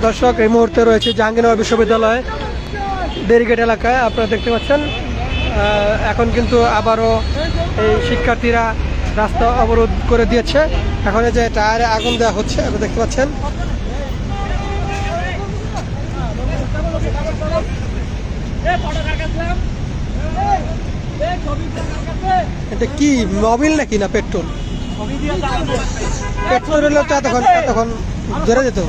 দর্শক এই মুহূর্তে রয়েছে জাহাঙ্গীরনগর বিশ্ববিদ্যালয় ব্যারিকেড এলাকায়, আপনারা দেখতে পাচ্ছেন। এখন কিন্তু আবারও এই শিক্ষার্থীরা রাস্তা অবরোধ করে দিয়েছে। এখন এই যে টায়ারে আগুন দেওয়া হচ্ছে, এখন দেখতে পাচ্ছেন। এটা কি মোবিল নাকি না পেট্রোল? পেট্রোল হলে তো এতক্ষণ ধরে যেত।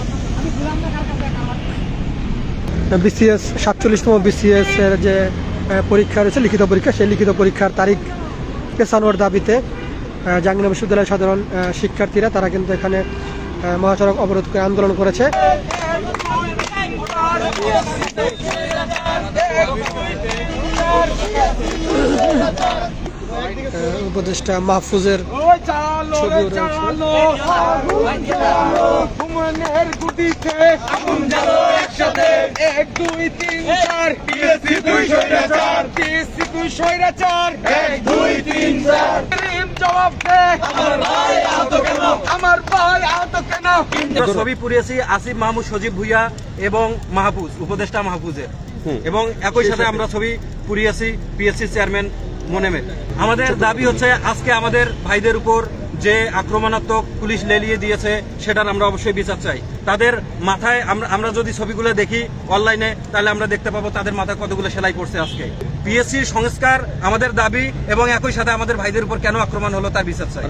বিসিএস 47তম বিসিএস এর যে পরীক্ষা রয়েছে, লিখিত পরীক্ষা, সেই লিখিত পরীক্ষার তারিখ পেছানোর দাবিতে জাহাঙ্গীরনগর বিশ্ববিদ্যালয়ের সাধারণ শিক্ষার্থীরা তারা কিন্তু এখানে মহাসড়ক অবরোধ করে আন্দোলন করেছে। উপদেষ্টা মাহফুজের ছবিও ছবি পুড়িয়েছি আসিফ মাহমুদ, সজীব ভুইয়া এবং মাহফুজ, উপদেষ্টা মাহফুজের, এবং একই সাথে আমরা ছবি পুড়িয়েছি পিএসসি চেয়ারম্যান মোনেমের। আমাদের দাবি হচ্ছে আজকে আমাদের ভাইদের উপর যে আক্রমণাত্মক পুলিশ লেলিয়ে দিয়েছে সেটার আমরা অবশ্যই বিচার চাই। তাদের মাথায় আমরা যদি ছবিগুলো দেখি অনলাইনে, তাহলে আমরা দেখতে পাবো তাদের মাথায় কতগুলো সেলাই করছে। আজকে পিএসসির সংস্কার আমাদের দাবি, এবং একই সাথে আমাদের ভাইদের উপর কেন আক্রমণ হলো তার বিচার চাই।